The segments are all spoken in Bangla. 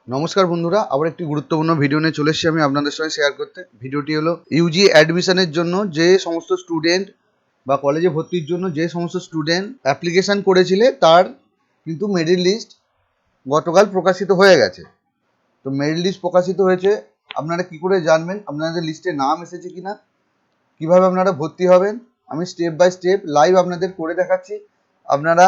নমস্কার বন্ধুরা, আবার একটি গুরুত্বপূর্ণ ভিডিও নিয়ে চলে এসেছি আমি আপনাদের সঙ্গে শেয়ার করতে। ভিডিওটি হলো ইউজি অ্যাডমিশনের জন্য যে সমস্ত স্টুডেন্ট বা কলেজে ভর্তির জন্য যে সমস্ত স্টুডেন্ট অ্যাপ্লিকেশান করেছিলে তার কিন্তু মেরিট লিস্ট গতকাল প্রকাশিত হয়ে গেছে। তো মেরিট লিস্ট প্রকাশিত হয়েছে, আপনারা কি করে জানবেন আপনাদের লিস্টে নাম এসেছে কিনা, কিভাবে আপনারা ভর্তি হবেন, আমি স্টেপ বাই স্টেপ লাইভ আপনাদের করে দেখাচ্ছি। আপনারা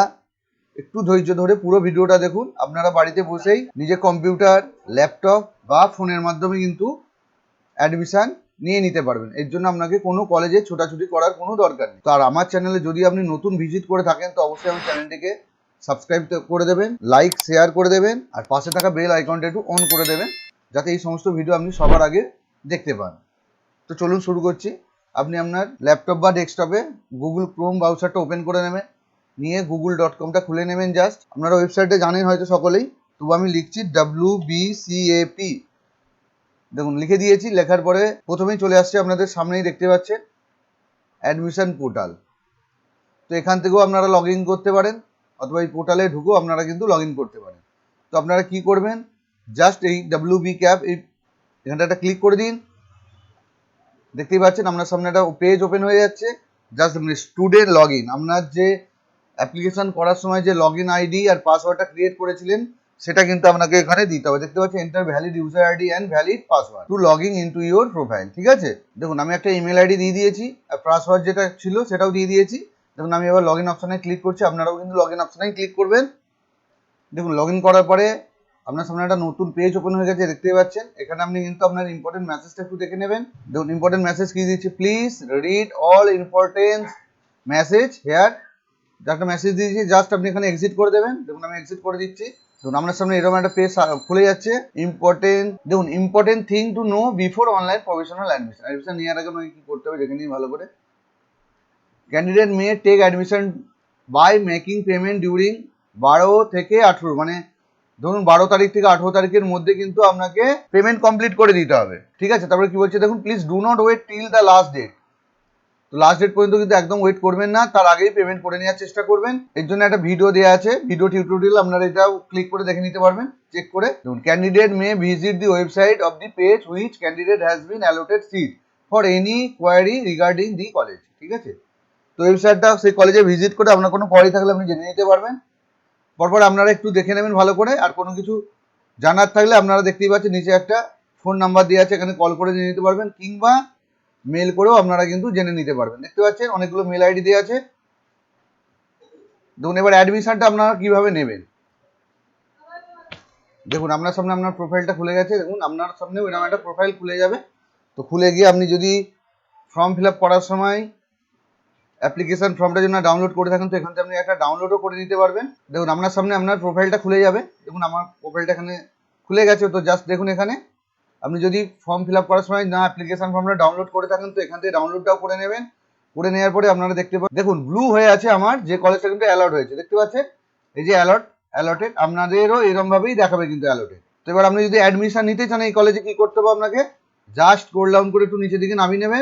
একটু ধৈর্য ধরে পুরো ভিডিওটা দেখুন। আপনারা বাড়িতে বসেই নিজে কম্পিউটার, ল্যাপটপ বা ফোনের মাধ্যমে কিন্তু অ্যাডমিশান নিয়ে নিতে পারবেন। এর জন্য আপনাকে কোনো কলেজে ছোটাছুটি করার কোনো দরকার নেই। তো আর আমার চ্যানেলে যদি আপনি নতুন ভিজিট করে থাকেন তো অবশ্যই আমার চ্যানেলটিকে সাবস্ক্রাইব করে দেবেন, লাইক শেয়ার করে দেবেন, আর পাশে থাকা বেল আইকনটা একটু অন করে দেবেন যাতে এই সমস্ত ভিডিও আপনি সবার আগে দেখতে পান। তো চলুন শুরু করছি। আপনি আপনার ল্যাপটপ বা ডেস্কটপে গুগল ক্রোম ব্রাউজারটা ওপেন করে নেবেন, নিয়ে google.com খুলে নেবেন। জাস্ট আপনারা ওয়েবসাইটে জানেন হয়তো সকলেই, তবু আমি লিখছি WBCAP। দেখুন লিখে দিয়েছি, লেখার পরে প্রথমেই চলে আসছে আপনাদের সামনেই দেখতে পাচ্ছেন অ্যাডমিশন পোর্টাল। তো এখান থেকেও আপনারা লগ ইন করতে পারেন, অথবা এই পোর্টালে ঢুকেও আপনারা কিন্তু লগ ইন করতে পারেন। তো আপনারা কি করবেন, জাস্ট এই WBCAP এই এখানটা একটা ক্লিক করে দিন। দেখতেই পাচ্ছেন আপনার সামনে একটা পেজ ওপেন হয়ে যাচ্ছে। জাস্ট স্টুডেন্ট লগ ইন, আপনার যে অ্যাপ্লিকেশন করার সময় যে লগ ইন আইডি আর পাসওয়ার্ডটা ক্রিয়েট করেছিলেন সেটা কিন্তু আপনাকে এখানে দিতে হবে। দেখতে পাচ্ছেন enter valid user ID and valid password to logging into your profile. ঠিক আছে, দেখুন আমি একটা ইমেল আইডি দিয়ে দিয়েছি আর পাসওয়ার্ড যেটা ছিল সেটাও দিয়ে দিয়েছি। দেখুন আমি এবার লগ ইন অপশানে ক্লিক করছি, আপনারাও কিন্তু লগ ইন অপশানে ক্লিক করবেন। দেখুন লগ ইন করার পরে আপনার সামনে একটা নতুন পেজ ওপেন হয়ে গেছে, দেখতে পাচ্ছেন। এখানে আপনি কিন্তু আপনার ইম্পর্টেন্ট মেসেজটা একটু দেখে নেবেন। দেখুন ইম্পর্টেন্ট মেসেজ কি দিচ্ছি, please read all important message here. একটা মেসেজ দিয়েছি, জাস্ট আপনি এখানে এক্সিট করে দেবেন। দেখুন আমি এক্সিট করে দিচ্ছি। দেখুন আপনার সামনে এরকম একটা পেজ খুলে যাচ্ছে। ইম্পর্টেন্ট, দেখুন important thing to know before online professional admission. Admission নেওয়ার আগে আমাকে কি করতে হবে দেখে নিন ভালো করে। Candidate may take admission by making payment during 12 থেকে 18, মানে ধরুন 12 তারিখ থেকে 18 তারিখের মধ্যে কিন্তু আপনাকে পেমেন্ট কমপ্লিট করে দিতে হবে। ঠিক আছে, তারপরে কি বলছে দেখুন, please do not wait till the last date. তো লাস্ট ডেট পর্যন্ত কিন্তু একদম ওয়েট করবেন না, তার আগেই পেমেন্ট করে নেওয়ার চেষ্টা করবেন। এর জন্য একটা ভিডিও দেওয়া আছে, ভিডিও টিউটোরিয়াল, আপনারা এটাও ক্লিক করে দেখে নিতে পারবেন চেক করে। দেখুন candidate may visit the website of the page which candidate has been allotted seat for any query regarding the college. ঠিক আছে, তো ওয়েবসাইটটা সেই কলেজে ভিজিট করে আপনার কোনো কোয়ারি থাকলে আপনি জেনে নিতে পারবেন। পরপর আপনারা একটু দেখে নেবেন ভালো করে, আর কোনো কিছু জানার থাকলে আপনারা দেখতেই পাচ্ছেন নিচে একটা ফোন নাম্বার দেওয়া আছে, এখানে কল করে জেনে নিতে পারবেন, কিংবা মেল করেও আপনারা কিন্তু জেনে নিতে পারবেন। দেখতে পাচ্ছেন অনেকগুলো মেল আইডি দেওয়া আছে। দেখুন এবার অ্যাডমিশনটা আপনারা কিভাবে নেবেন। দেখুন আপনার সামনে আপনার প্রোফাইলটা খুলে গেছে। দেখুন আপনার সামনে এরকম একটা প্রোফাইল খুলে যাবে। তো খুলে গিয়ে আপনি যদি ফর্ম ফিল আপ করার সময় অ্যাপ্লিকেশন ফর্মটা যদি ডাউনলোড করে থাকেন তো এখান থেকে আপনি একটা ডাউনলোডও করে নিতে পারবেন। দেখুন আপনার সামনে আপনার প্রোফাইলটা খুলে যাবে। দেখুন আমার প্রোফাইলটা এখানে খুলে গেছে। তো জাস্ট দেখুন এখানে আপনি যদি ফর্ম ফিল আপ করার সময় না অ্যাপ্লিকেশন ফর্মটা ডাউনলোড করে থাকেন তো এখান থেকে ডাউনলোডটাও করে নেবেন। করে নেওয়ার পরে আপনারা দেখতে পাবেন, দেখুন ব্লু হয়ে আছে আমার যে কলেজটা কিন্তু অ্যালট হয়েছে। দেখতে পাচ্ছেন এই যে অ্যালটেড, আপনাদেরও এরকমভাবেই দেখাবে কিন্তু অ্যালটেড। তো এবার আপনি যদি অ্যাডমিশন নিতে চান এই কলেজে কি করতে হবে আপনাকে, জাস্ট স্ক্রল ডাউন করে একটু নিচের দিকে নামিয়ে নেবেন।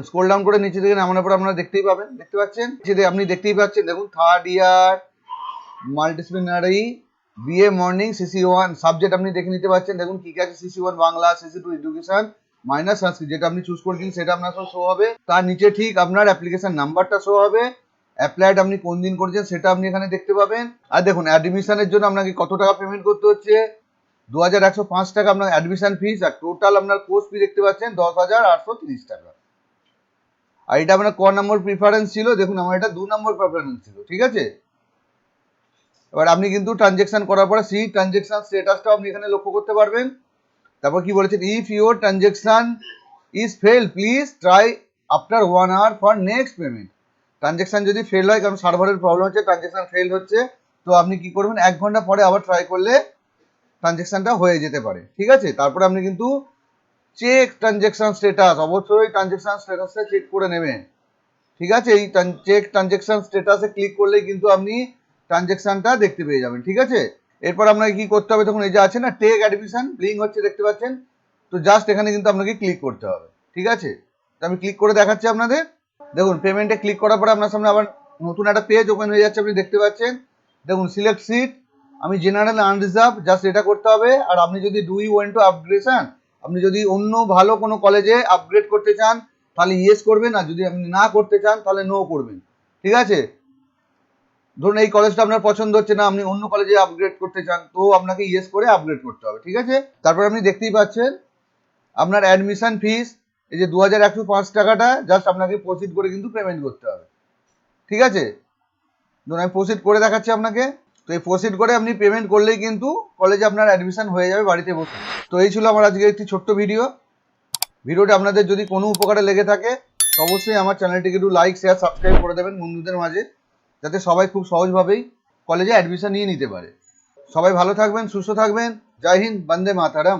স্ক্রল ডাউন করে নিচে দিকে নামানোর পর আপনারা দেখতেই পাবেন, দেখতে পাচ্ছেন নিচে আপনি দেখতেই পাচ্ছেন, দেখুন third year multidisciplinary BA morning CC1 subject আপনি দেখে নিতে পারছেন। দেখুন কি আছে, CC1 Bangla, CC2 education minus সংস্কৃত, যেটা আপনি চুজ করেছেন সেটা আপনার সব শো হবে। তার নিচে ঠিক আপনার অ্যাপ্লিকেশন নাম্বারটা শো হবে, অ্যাপ্লাইড আপনি কোন দিন করেছেন সেটা আপনি এখানে দেখতে পাবেন। আর দেখুন অ্যাডমিশনের জন্য আপনাকে কত টাকা পেমেন্ট করতে হচ্ছে, 2105 টাকা আপনার অ্যাডমিশন ফিস, আর টোটাল আপনার কোর্স ফি দেখতে পাচ্ছেন 10,830 টাকা। আর এটা আপনার ক নম্বর প্রিফারেন্স ছিল, দেখুন আমার এটা 2 নম্বর প্রিফারেন্স ছিল। ঠিক আছে, এবার আপনি কিন্তু ট্রানজেকশন করার পরে সেই ট্রানজেকশন স্ট্যাটাসটাও আপনি এখানে লক্ষ্য করতে পারবেন। তারপর কি বলেছেন, if your transaction is fail please try after 1 hour for next payment. Transaction যদি ফেল হয়, কারণ সার্ভারের প্রবলেম হচ্ছে, ট্রানজেকশন ফেল হচ্ছে, তো আপনি কি করবেন 1 ঘন্টা পরে আবার ট্রাই করলে ট্রানজেকশনটা হয়ে যেতে পারে। ঠিক আছে, তারপরে আপনি কিন্তু চেক ট্রানজেকশন স্ট্যাটাস, অবশ্যই ট্রানজেকশন স্ট্যাটাসটা চেক করে নেবেন। ঠিক আছে, এই চেক ট্রানজেকশন স্ট্যাটাসে ক্লিক করলেই কিন্তু আপনি ট্রানজেকশনটা দেখতে পেয়ে যাবেন। ঠিক আছে, এরপর আপনাকে কি করতে হবে, দেখুন এই যে আছে না টেক অ্যাডমিশন ব্লিঙ্ক হচ্ছে, দেখতে পাচ্ছেন। তো জাস্ট এখানে কিন্তু আপনাকে ক্লিক করতে হবে। ঠিক আছে, তো আমি ক্লিক করে দেখাচ্ছি আপনাদের। দেখুন পেমেন্টে ক্লিক করার পরে আপনার সামনে আবার নতুন একটা পেজ ওপেন হয়ে যাচ্ছে, আপনি দেখতে পাচ্ছেন। দেখুন সিলেক্ট সিট, আমি জেনারেল আনরিজার্ভ জাস্ট এটা করতে হবে। আর আপনি যদি do you want to upgradation, আপনি যদি অন্য ভালো কোনো কলেজে আপগ্রেড করতে চান তাহলে ইয়েস করবেন, আর যদি আপনি না করতে চান তাহলে নো করবেন। ঠিক আছে? ধরুন এই কলেজটা আপনার পছন্দ হচ্ছে না, আপনি অন্য কলেজে আপগ্রেড করতে চান, তো আপনাকে ইয়েস করে আপগ্রেড করতে হবে। ঠিক আছে? তারপর আপনি দেখতেই পাচ্ছেন আপনার অ্যাডমিশন ফিস এই যে 2105 টাকাটা জাস্ট আপনাকে প্রসিড করে কিন্তু পেমেন্ট করতে হবে। ঠিক আছে? ধরুন আমি প্রসিড করে দেখাচ্ছি আপনাকে। তো এই প্রসিড করে আপনি পেমেন্ট করলেই কিন্তু কলেজে আপনার অ্যাডমিশন হয়ে যাবে বাড়িতে বসে। তো এই ছিল আমার আজকে একটি ছোট্ট ভিডিও। ভিডিওটা আপনাদের যদি কোনো উপকারে লেগে থাকে তো অবশ্যই আমার চ্যানেলটিকে একটু লাইক শেয়ার সাবস্ক্রাইব করে দেবেন বন্ধুদের মাঝে, যাতে সবাই খুব সহজভাবেই কলেজে অ্যাডমিশন নিয়ে নিতে পারে। সবাই ভালো থাকবেন, সুস্থ থাকবেন। জয় হিন্দ, বন্দে মাতারম।